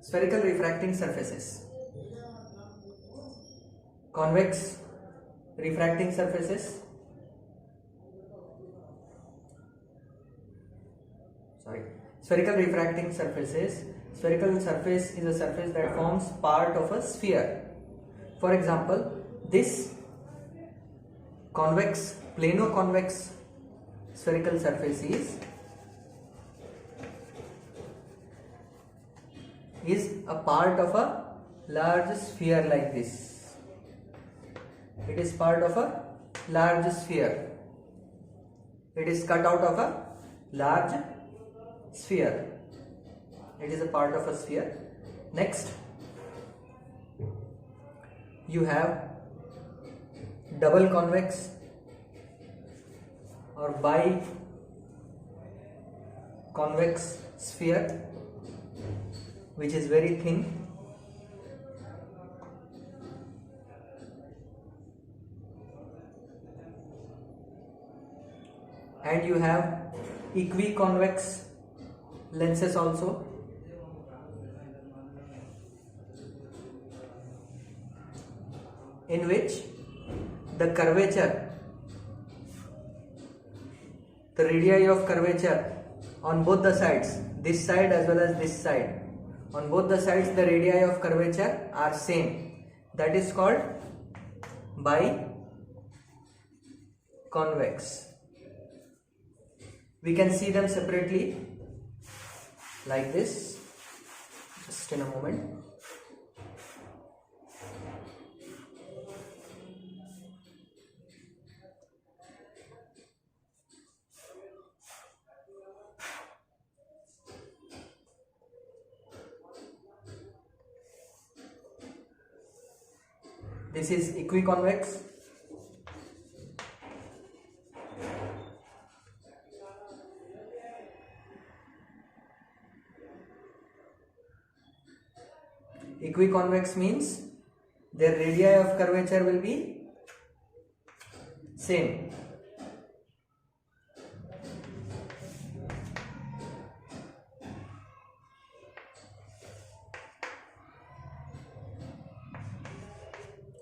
Spherical refracting surfaces. Convex refracting surfaces. Spherical refracting surfaces. Spherical surface is a surface that forms part of a sphere. For example, this convex, plano-convex spherical surface is a part of a large sphere like this. It is part of a large sphere. It is cut out of a large sphere. It is a part of a sphere. Next, you have double convex or biconvex sphere, which is very thin. And you have equiconvex lenses also. In which the curvature, the radii of curvature on both the sides, this side as well as this side, on both the sides the radii of curvature are same. That is called biconvex. We can see them separately like this. Just in a moment. This is equiconvex. Equiconvex means their radii of curvature will be same.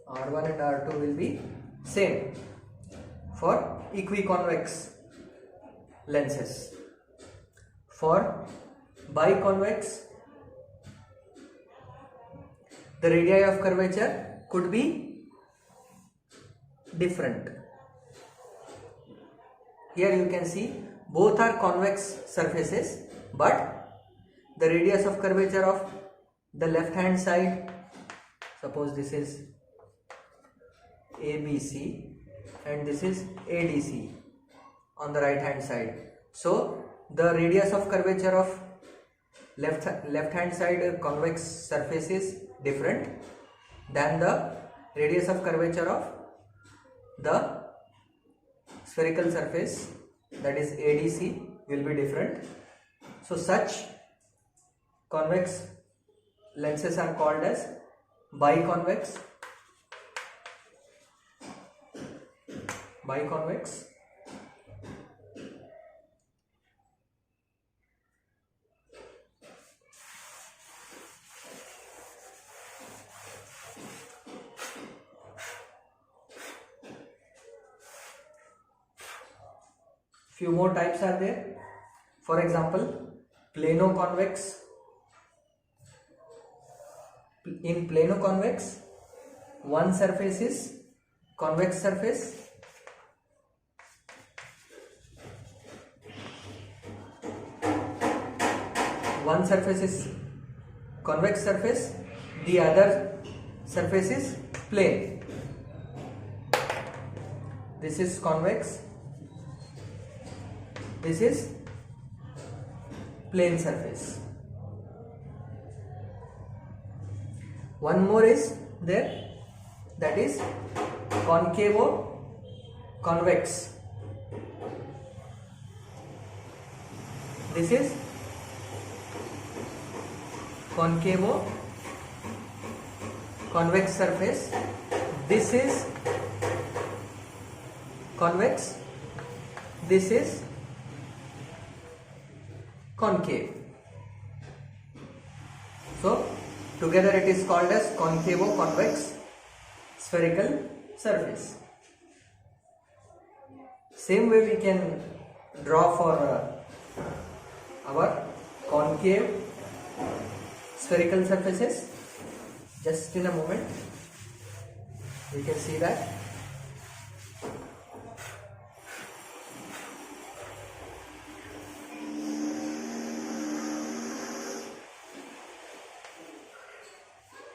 R1 and R2 will be same for equiconvex lenses. For biconvex, the radii of curvature could be different. Here you can see both are convex surfaces, but the radius of curvature of the left hand side, suppose this is ABC and this is ADC on the right hand side. So the radius of curvature of left hand side convex surface is different than the radius of curvature of the spherical surface, that is ADC, will be different. So such convex lenses are called as biconvex. Few more types are there. For example, plano-convex. In plano-convex, one surface is convex surface, one surface is convex surface, the other surface is plane. This is convex, this is plane surface. One more is there, that is concavo-convex. This is concavo-convex surface. This is convex. This is concave. So together it is called as concavo-convex spherical surface. Same way we can draw for our concave spherical surfaces. Just in a moment we can see that.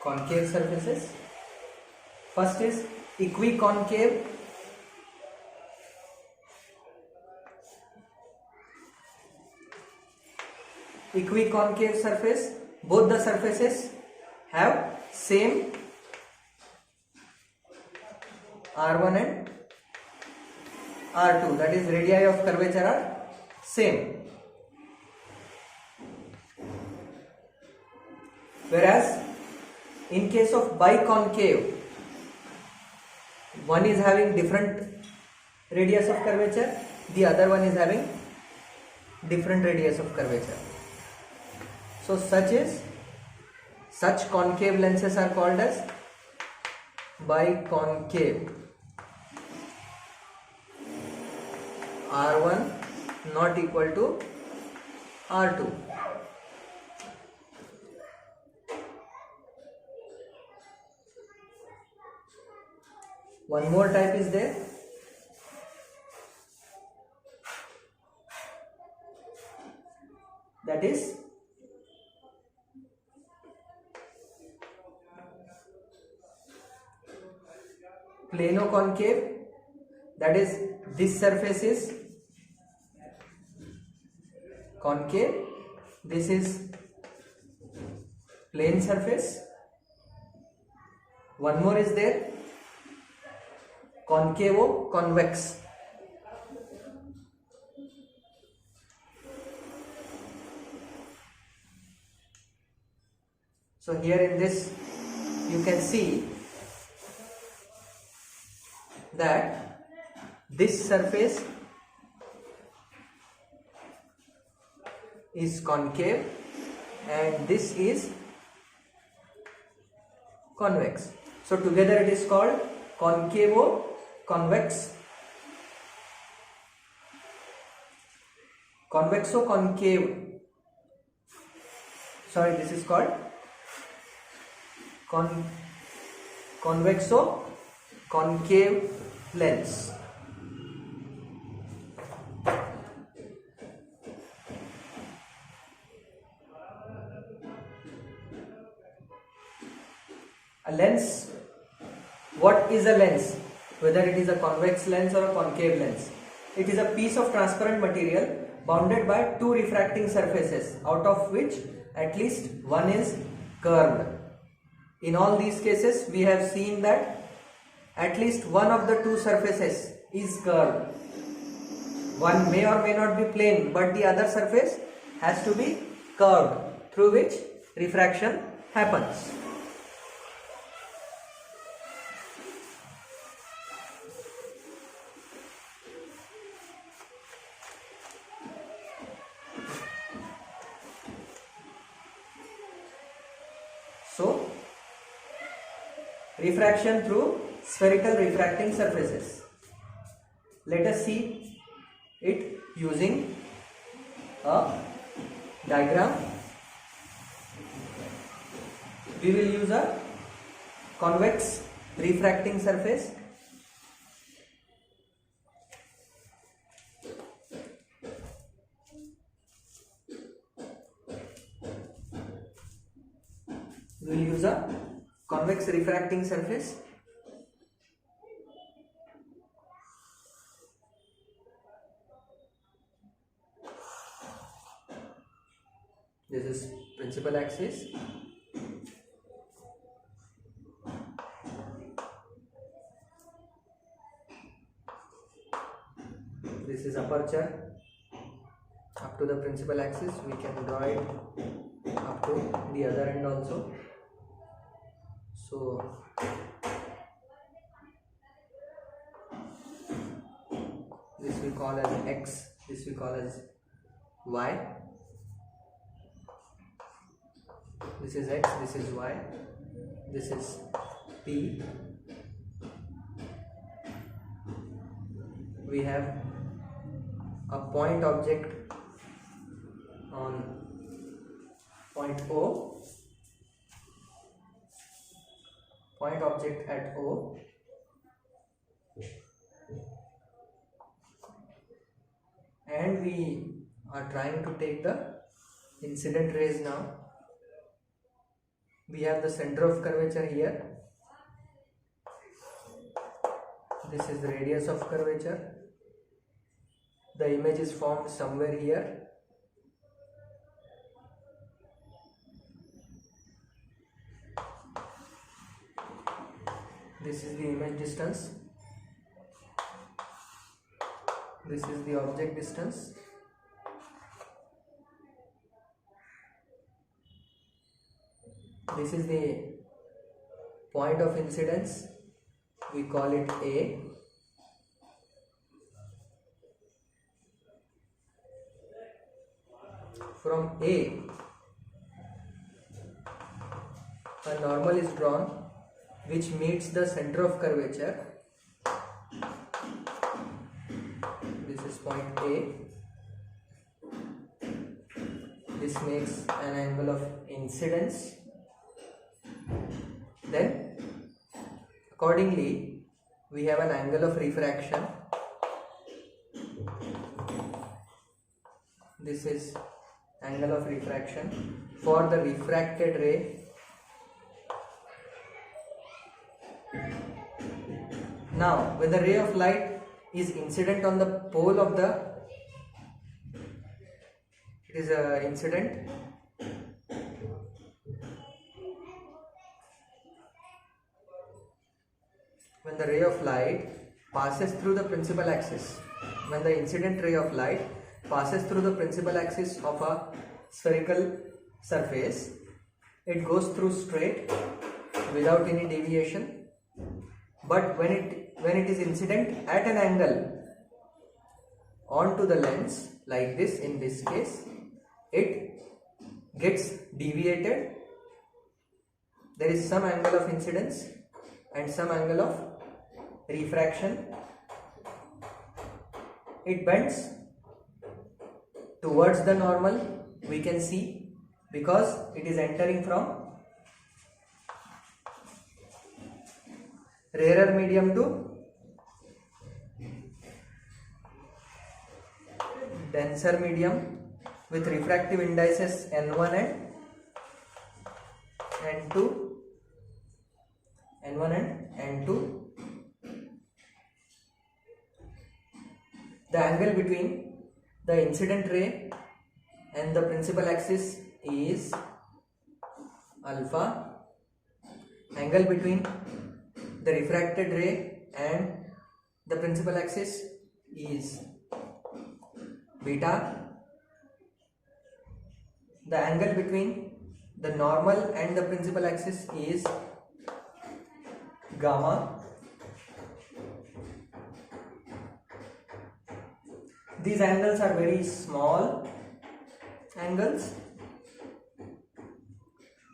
Concave surfaces. First is equiconcave. Equiconcave surface, both the surfaces have same R1 and R2, that is radii of curvature are same. Whereas in case of biconcave, one is having different radius of curvature, the other one is having different radius of curvature. So such concave lenses are called as biconcave. R1 not equal to R2. One more type is there. That is plano-concave, that is this surface is concave, this is plane surface. One more is there, concavo-convex. So here in this you can see that this surface is concave and this is convex. So together it is called concavo-convex, convexo-concave. Sorry, this is called convexo-concave lens. A lens, what is a lens? Whether it is a convex lens or a concave lens, it is a piece of transparent material bounded by two refracting surfaces, out of which at least one is curved. In all these cases we have seen that at least one of the two surfaces is curved. One may or may not be plane, but the other surface has to be curved, through which refraction happens. So, refraction through spherical refracting surfaces. Let us see it using a diagram. We will use a convex refracting surface. We will use a convex refracting surface. This is principal axis. This is aperture up to the principal axis. We can draw it up to the other end also. So this we call as X, this we call as Y, this is x, this is y, this is P. We have a point object on point O, point object at O, and we are trying to take the incident rays now. We have the center of curvature here. This is the radius of curvature. The image is formed somewhere here. This is the image distance. This is the object distance. This is the point of incidence. We call it A. From A, a normal is drawn which meets the center of curvature. This is point A. This makes an angle of incidence. Then accordingly we have an angle of refraction. This is angle of refraction for the refracted ray. Now when the ray of light is incident on the pole of the, it is a incident, when the ray of light passes through the principal axis, when the incident ray of light passes through the principal axis of a spherical surface, it goes through straight without any deviation. But when it is incident at an angle onto the lens, like this, in this case, it gets deviated. There is some angle of incidence and some angle of refraction. It bends towards the normal, we can see, because it is entering from rarer medium to denser medium with refractive indices N1 and N2, N1 and N2. The angle between the incident ray and the principal axis is alpha. Angle between the refracted ray and the principal axis is beta. The angle between the normal and the principal axis is gamma. These angles are very small angles.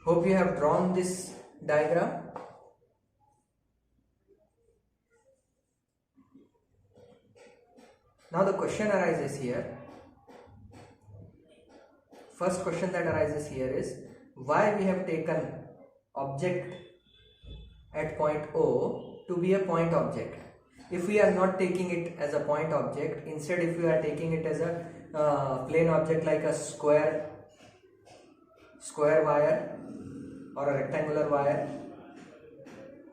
Hope you have drawn this diagram. Now the question arises here. First question that arises here is why we have taken object at point O to be a point object. If we are not taking it as a point object, instead if we are taking it as a plane object like a square wire or a rectangular wire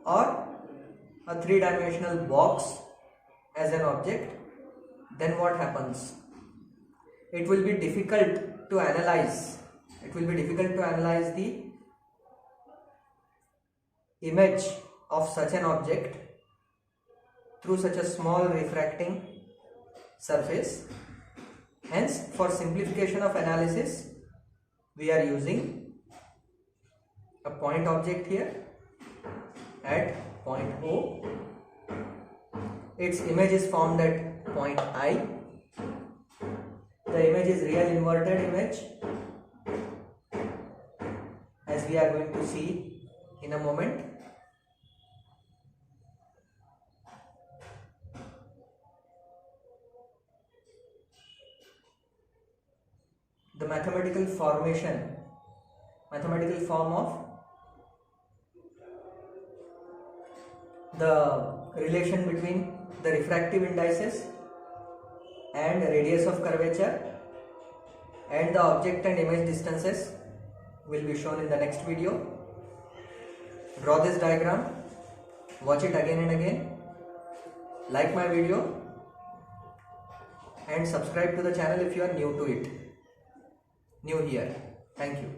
or a three-dimensional box as an object, then what happens? It will be difficult to analyze. It will be difficult to analyze the image of such an object through such a small refracting surface. Hence, for simplification of analysis, we are using a point object here at point O. Its image is formed at point I. The image is real inverted image. As as we are going to see in a moment. The mathematical form of the relation between the refractive indices and radius of curvature and the object and image distances will be shown in the next video. Draw this diagram, watch it again and again, like my video and subscribe to the channel if you are new here. Thank you.